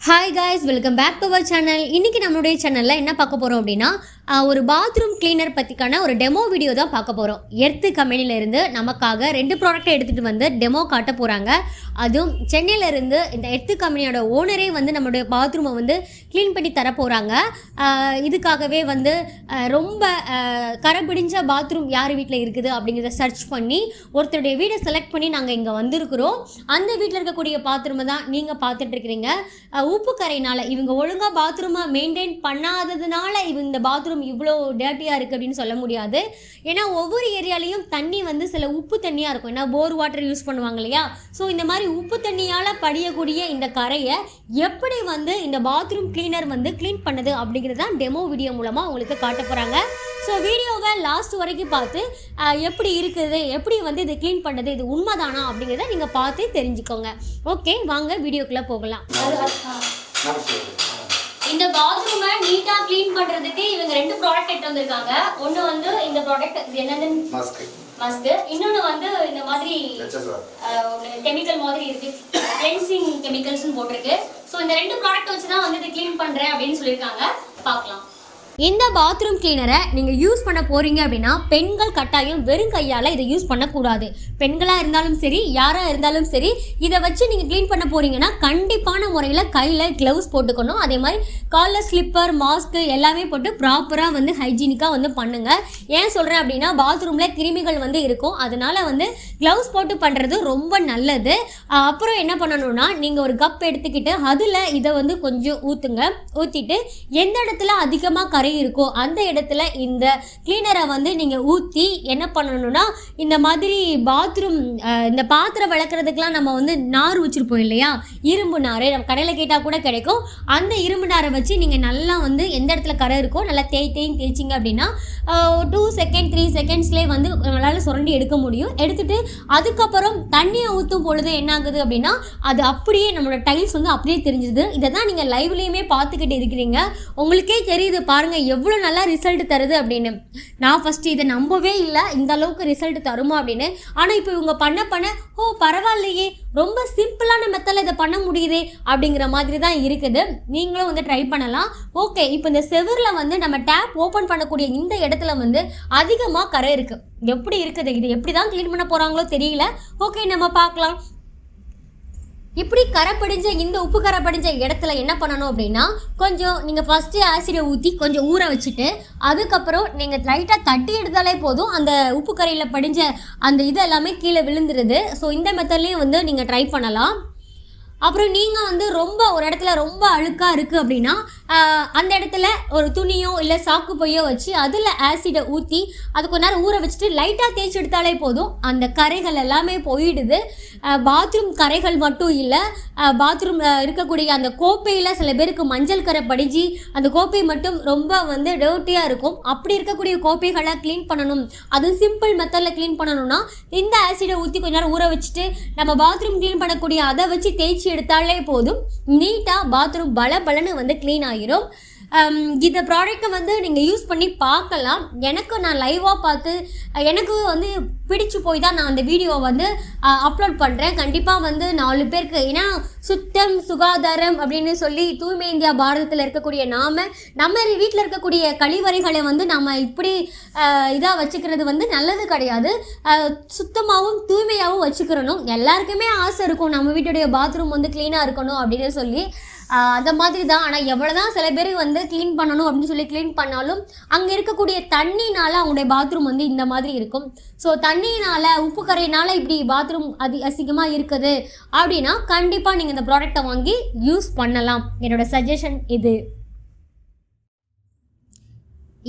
Hi guys, welcome back to our channel. இன்றைக்கி நம்மளுடைய சேனலில் என்ன பார்க்க போகிறோம் அப்படின்னா, ஒரு பாத்ரூம் கிளீனர் பற்றிக்கான ஒரு டெமோ வீடியோ தான் பார்க்க போகிறோம். எர்த்து கம்பெனிலேருந்து நமக்காக 2 ப்ராடக்ட்டை எடுத்துகிட்டு வந்து டெமோ காட்ட போகிறாங்க. அதுவும் சென்னையிலேருந்து இந்த எர்த்து கம்பெனியோட ஓனரே வந்து நம்மளுடைய பாத்ரூமை வந்து க்ளீன் பண்ணி தர போகிறாங்க. இதுக்காகவே வந்து ரொம்ப கரைபிடிஞ்ச பாத்ரூம் யார் வீட்டில் இருக்குது அப்படிங்கிறத சர்ச் பண்ணி ஒருத்தருடைய வீடை செலக்ட் பண்ணி நாங்கள் இங்கே வந்திருக்கிறோம். அந்த வீட்டில் இருக்கக்கூடிய பாத்ரூமை தான் நீங்கள் பார்த்துட்ருக்கிறீங்க. உப்பு கரையினால் இவங்க ஒழுங்காக பாத்ரூமை மெயின்டைன் பண்ணாததுனால இந்த பாத்ரூம் இவ்வளோ டேர்ட்டியாக இருக்குது அப்படின்னு சொல்ல முடியாது. ஏன்னா ஒவ்வொரு ஏரியாலையும் தண்ணி வந்து சில உப்பு தண்ணியாக இருக்கும். ஏன்னா போர் வாட்டர் யூஸ் பண்ணுவாங்க இல்லையா. ஸோ இந்த மாதிரி உப்பு தண்ணியால் படியக்கூடிய இந்த கரையை எப்படி வந்து இந்த பாத்ரூம் கிளீனர் வந்து க்ளீன் பண்ணுது அப்படிங்கிறது தான் டெமோ வீடியோ மூலமாக உங்களுக்கு காட்ட போகிறாங்க. ஸோ வீடியோவை லாஸ்ட் வரைக்கும் பார்த்து எப்படி இருக்குது, எப்படி வந்து இது க்ளீன் பண்ணுறது, இது உண்மைதானா அப்படிங்கிறத நீங்கள் பார்த்து தெரிஞ்சுக்கோங்க. ஓகே, வாங்க வீடியோக்குள்ளே போகலாம். இந்த பாத்ரூமை நீட்டாக க்ளீன் பண்ணுறதுக்கு இவங்க 2 ப்ராடக்ட் எடுத்து வந்திருக்காங்க. ஒன்று வந்து இந்த ப்ராடக்ட், இது என்னது, மஸ்க். இன்னொன்று வந்து இந்த மாதிரி கெமிக்கல் மாதிரி இருக்கு, கிளென்சிங் கெமிக்கல்ஸ்னு போட்டிருக்கு. ஸோ இந்த 2 ப்ராடக்ட் வச்சு தான் வந்து இது க்ளீன் பண்ணுறேன் அப்படின்னு சொல்லியிருக்காங்க. பார்க்கலாம். இந்த பாத்ரூம் கிளீனரை நீங்கள் யூஸ் பண்ண போகிறீங்க அப்படின்னா பெண்கள் கட்டாயம் வெறும் கையால் இதை யூஸ் பண்ணக்கூடாது. பெண்களாக இருந்தாலும் சரி, யாராக இருந்தாலும் சரி, இதை வச்சு நீங்கள் க்ளீன் பண்ண போகிறீங்கன்னா கண்டிப்பான முறையில் கையில் க்ளவுஸ் போட்டுக்கணும். அதே மாதிரி காலில் ஸ்லிப்பர், மாஸ்க்கு எல்லாமே போட்டு ப்ராப்பராக வந்து ஹைஜீனிக்காக வந்து பண்ணுங்கள். ஏன் சொல்கிறேன் அப்படின்னா பாத்ரூமில் கிருமிகள் வந்து இருக்கும். அதனால் வந்து க்ளவுஸ் போட்டு பண்ணுறது ரொம்ப நல்லது. அப்புறம் என்ன பண்ணணும்னா, நீங்கள் ஒரு கப் எடுத்துக்கிட்டு அதில் இதை வந்து கொஞ்சம் ஊற்றிட்டு எந்த இடத்துல அதிகமாக கரை இருக்கோ அந்த இடத்துல இந்த கிளீனரை வந்து நீங்கள் ஊற்றி என்ன பண்ணணும்னா, இந்த மாதிரி பாத்ரூம் இந்த பாத்திரம் விளக்குறதுக்கெலாம் நம்ம வந்து நார் வச்சுருப்போம் இல்லையா, இரும்பு நார், நம்ம கடையில் கேட்டால் கூட கிடைக்கும். அந்த இரும்பு நாரை வச்சு நீங்கள் நல்லா வந்து எந்த இடத்துல கரை இருக்கோ நல்லா தேய்ச்சிங்க அப்படின்னா 2 செகண்ட் 3 செகண்ட்ஸ்லேயே வந்து நம்மளால் சுரண்டி எடுக்க முடியும். எடுத்துகிட்டு அதுக்கப்புறம் தண்ணியை ஊற்றும் பொழுது என்ன ஆகுது அப்படின்னா, அது அப்படியே நம்மளோட டைல்ஸ் வந்து அப்படியே தெரிஞ்சுது. இதை தான் நீங்கள் லைவ்லேயுமே பார்த்துக்கிட்டு இருக்கிறீங்க. உங்களுக்கே தெரியுது பாருங்கள் எவ்வளோ நல்லா ரிசல்ட் தருது அப்படின்னு. நான் ஃபஸ்ட்டு இதை நம்பவே இல்லை, இந்த அளவுக்கு ரிசல்ட் தருமா அப்படின்னு. ஆனால் இப்போ இவங்க பண்ண பரவாயில்லையே, ரொம்ப சிம்பிளான மெத்தடில் இதை பண்ண முடியுதே அப்படிங்கிற மாதிரி தான் இருக்குது. நீங்களும் வந்து ட்ரை பண்ணலாம். ஓகே, இப்போ இந்த செவரில் வந்து நம்ம டேப் ஓப்பன் பண்ணக்கூடிய இந்த இடத்துல வந்து அதிகமாக கரை இருக்குது. எப்படி இருக்குது, இது எப்படி தான் க்ளீன் பண்ண போகிறாங்களோ தெரியல. ஓகே, நம்ம பார்க்கலாம். இப்படி கரை படிஞ்ச இந்த உப்பு கரை படிஞ்ச இடத்துல என்ன பண்ணணும் அப்படின்னா, கொஞ்சம் நீங்கள் ஃபஸ்ட்டு ஆசிடை ஊற்றி கொஞ்சம் ஊற வச்சுட்டு அதுக்கப்புறம் நீங்கள் லைட்டாக தட்டி எடுத்தாலே போதும், அந்த உப்பு கரையில் படிஞ்ச அந்த இது எல்லாமே கீழே விழுந்துருது. ஸோ இந்த மெத்தட்லேயும் வந்து நீங்கள் ட்ரை பண்ணலாம். அப்புறம் நீங்கள் வந்து ரொம்ப ஒரு இடத்துல ரொம்ப அழுக்காக இருக்குது அப்படின்னா அந்த இடத்துல ஒரு துணியோ இல்லை சாக்கு பையோ வச்சு அதில் ஆசிடை ஊற்றி அது கொஞ்ச நேரம் ஊற வச்சுட்டு லைட்டாக தேய்ச்சி எடுத்தாலே போதும், அந்த கரைகள் எல்லாமே போயிடுது. பாத்ரூம் கரைகள் மட்டும் இல்லை, பாத்ரூம் இருக்கக்கூடிய அந்த கோப்பையில் சில பேருக்கு மஞ்சள் கரை படிஞ்சு அந்த கோப்பை மட்டும் ரொம்ப வந்து டர்ட்டியாக இருக்கும். அப்படி இருக்கக்கூடிய கோப்பைகளை க்ளீன் பண்ணணும், அது சிம்பிள் மெத்தடில் க்ளீன் பண்ணணும்னா இந்த ஆசிடை ஊற்றி கொஞ்ச நேரம் ஊற வச்சுட்டு நம்ம பாத்ரூம் க்ளீன் பண்ணக்கூடிய அதை வச்சு தேய்ச்சி எடுத்தாலே போதும், நீட்டாக பாத்ரூம் பலன்னு வந்து க்ளீன் ஆகிரும். இந்த ப்ராடக்டை வந்து நீங்கள் யூஸ் பண்ணி பார்க்கலாம். நான் லைவாக பார்த்து எனக்கு வந்து பிடிச்சு போய் தான் நான் அந்த வீடியோவை வந்து அப்லோட் பண்ணுறேன். கண்டிப்பாக வந்து 4 பேருக்கு, ஏன்னா சுத்தம் சுகாதாரம் அப்படின்னு சொல்லி தூய்மை இந்தியா பாரதத்தில் இருக்கக்கூடிய நம்ம வீட்டில் இருக்கக்கூடிய கழிவறைகளை வந்து நம்ம இப்படி இதாக வச்சுக்கிறது வந்து நல்லது கிடையாது. சுத்தமாகவும் தூய்மையாகவும் வச்சுக்கிறணும். எல்லாருக்குமே ஆசை இருக்கும் நம்ம வீட்டுடைய பாத்ரூம் வந்து க்ளீனாக இருக்கணும் அப்படின்னு சொல்லி. அந்த மாதிரி தான். ஆனால் எவ்வளோ தான் சில பேர் வந்து க்ளீன் பண்ணணும் அப்படின்னு சொல்லி க்ளீன் பண்ணாலும் அங்கே இருக்கக்கூடிய தண்ணினால் அவங்களுடைய பாத்ரூம் வந்து இந்த மாதிரி இருக்கும். ஸோ தண்ணியினால் உப்பு கரையினால் இப்படி பாத்ரூம் அசிங்கமாக இருக்குது அப்படின்னா கண்டிப்பாக நீங்கள் இந்த ப்ராடக்டை வாங்கி யூஸ் பண்ணலாம். என்னோட சஜஷன் இது.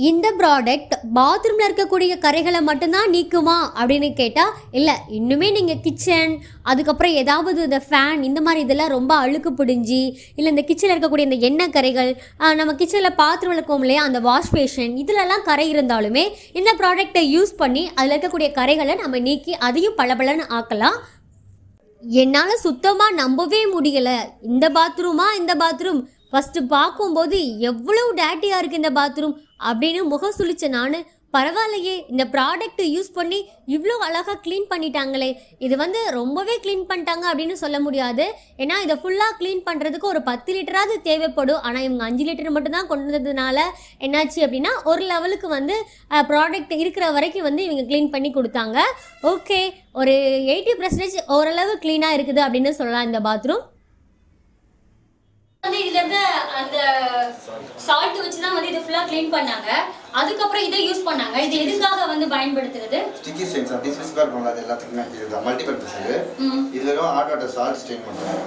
இந்த ப்ராடக்ட் பாத்ரூமில் இருக்கக்கூடிய கரைகளை மட்டும்தான் நீக்குமா அப்படின்னு கேட்டால் இல்லை. இன்னுமே நீங்கள் கிச்சன், அதுக்கப்புறம் ஏதாவது இந்த ஃபேன், இந்த மாதிரி இதெல்லாம் ரொம்ப அழுக்கு பிடிஞ்சி, இல்லை இந்த கிச்சனில் இருக்கக்கூடிய இந்த எண்ணெய் கரைகள், நம்ம கிச்சனில் பாத்திரம் விளக்குவோம் இல்லையா, அந்த வாஷ் பேஷன், இதிலெல்லாம் கரை இருந்தாலுமே இந்த ப்ராடக்டை யூஸ் பண்ணி அதில் இருக்கக்கூடிய கரைகளை நம்ம நீக்கி அதையும் பளபளன்னு ஆக்கலாம். என்னால் சுத்தமாக நம்பவே முடியலை. இந்த பாத்ரூம் ஃபஸ்ட்டு பார்க்கும்போது எவ்வளோ டேட்டியாக இருக்குது இந்த பாத்ரூம் அப்படின்னு முகம் சுழிச்ச நான் பரவாயில்லையே, இந்த ப்ராடக்ட் யூஸ் பண்ணி இவ்வளோ அழகாக க்ளீன் பண்ணிட்டாங்களே. இது வந்து ரொம்பவே க்ளீன் பண்ணிட்டாங்க அப்படின்னு சொல்ல முடியாது. ஏன்னா இதை ஃபுல்லாக க்ளீன் பண்ணுறதுக்கு ஒரு 10 லிட்டராவது தேவைப்படும். ஆனால் இவங்க 5 லிட்டர் மட்டும்தான் கொண்டு வந்ததுனால என்னாச்சு அப்படின்னா ஒரு லெவலுக்கு வந்து ப்ராடக்ட் இருக்கிற வரைக்கும் வந்து இவங்க க்ளீன் பண்ணி கொடுத்தாங்க. ஓகே, ஒரு 80% ஓரளவு க்ளீனாக இருக்குது அப்படின்னு சொல்லலாம் இந்த பாத்ரூம். வந்து இதுல இருந்து அந்த சால்ட் வச்சு தான் வந்து இது ஃபுல்லா க்ளீன் பண்ணாங்க. அதுக்கப்புறம் இதை யூஸ் பண்ணாங்க. இது எதுக்காக வந்து பயன்படுத்துறது? ஸ்டிக்கி ஸ்டெயின்ஸ் டிஸ்பெசிஃபை பண்ணலாம். எல்லாத்துக்குமே இது மல்டி பர்பஸ். இது வெறும் ஹாட் வாட்டர் சால்ட் ஸ்டெயின் பண்றோம்.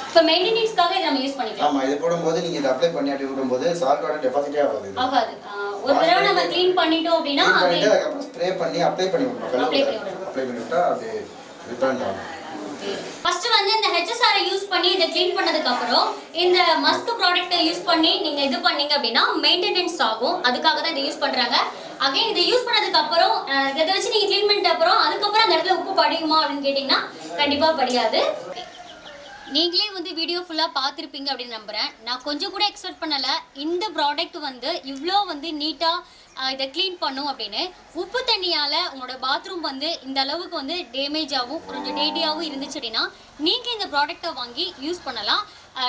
இப்போ மெயின்டெனன்ஸ்க்காக இதை நம்ம யூஸ் பண்ணிக்கலாம். ஆமா, இது போடும்போது நீங்க இத அப்ளை பண்ணி அப்படி விடும்போது சால்ட் வாட்டர் டெபாசிட்டே ஆகாது. ஒரு தடவை நம்ம க்ளீன் பண்ணிட்டோம் அப்படினா அதுக்கு அப்புறம் ஸ்ப்ரே பண்ணி அப்ளை பண்ணி விடணும். அப்ளை பண்ணிட்டா அது ரிப்பேர் ஆகும். ஃபர்ஸ்ட் வந்து இந்த HSR யூஸ் பண்ணி இத க்ளீன் பண்ணதுக்கு அப்புறம் இந்த மஸ்க் ப்ராடக்ட்டை யூஸ் பண்ணி நீங்க இது பண்ணீங்க அப்படினா மெயின்டெனன்ஸ் ஆகும். அதுக்காக தான் இத யூஸ் பண்றாங்க. அகைன் இத யூஸ் பண்ணதுக்கு அப்புறம் இத வச்சு நீங்க க்ளீன் பண்ணிட்ட அப்புறம் அதுக்கப்புறம் அந்த இடத்துல உப்பு படியுமா அப்படின்னு கேட்டிங்கன்னா கண்டிப்பா படியாது. நீங்களே வந்து வீடியோ ஃபுல்லாக பார்த்துருப்பீங்க அப்படின்னு நம்புகிறேன். நான் கொஞ்சம் கூட எக்ஸ்பெக்ட் பண்ணலை இந்த ப்ராடக்ட் வந்து இவ்வளோ வந்து நீட்டாக இதை க்ளீன் பண்ணும் அப்படின்னு. உப்பு தண்ணியால் உங்களோட பாத்ரூம் வந்து இந்த அளவுக்கு வந்து டேமேஜாகவும் கொஞ்சம் டேடியாகவும் இருந்துச்சு அப்படின்னா நீங்கள் இந்த ப்ராடக்டை வாங்கி யூஸ் பண்ணலாம்.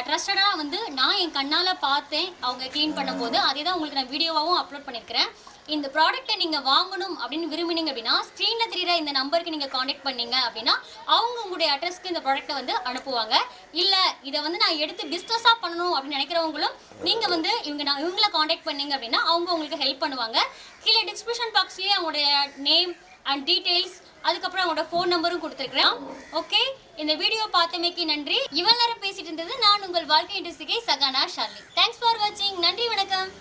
ட்ரஸ்டடாக வந்து நான் என் கண்ணால் பார்த்தேன் அவங்க க்ளீன் பண்ணும்போது. அதே தான் உங்களுக்கு நான் வீடியோவாகவும் அப்லோட் பண்ணியிருக்கிறேன். இந்த ப்ராடக்ட்டை நீங்கள் வாங்கணும் அப்படின்னு விரும்பினீங்க அப்படின்னா ஸ்க்ரீனில் தெரியுற இந்த நம்பருக்கு நீங்கள் காண்டாக்ட் பண்ணீங்க அப்படின்னா அவங்க உங்களுடைய அட்ரஸ்க்கு இந்த ப்ராடக்ட்டை வந்து அனுப்புவாங்க. இல்லை இதை வந்து நான் எடுத்து பிஸ்னஸாக பண்ணணும் அப்படின்னு நினைக்கிறவங்களும் நீங்கள் வந்து இவங்களை காண்டாக்ட் பண்ணீங்க அப்படின்னா அவங்க உங்களுக்கு ஹெல்ப் பண்ணுவாங்க. கீழே டிஸ்கிரிப்ஷன் பாக்ஸ்லேயே அவங்களுடைய நேம் அண்ட் டீட்டெயில்ஸ் அதுக்கப்புறம் அவங்களோட ஃபோன் நம்பரும் கொடுத்துருக்குறேன். ஓகே, இந்த வீடியோ பார்த்தமைக்கு நன்றி. இவ்வளோ நேரம் பேசிட்டு இருந்தது நான் உங்கள் வாழ்க்கை இண்டஸ்ட்ரிக்கை சகானா ஷாலினி. தேங்க்ஸ் ஃபார் வாட்சிங். நன்றி, வணக்கம்.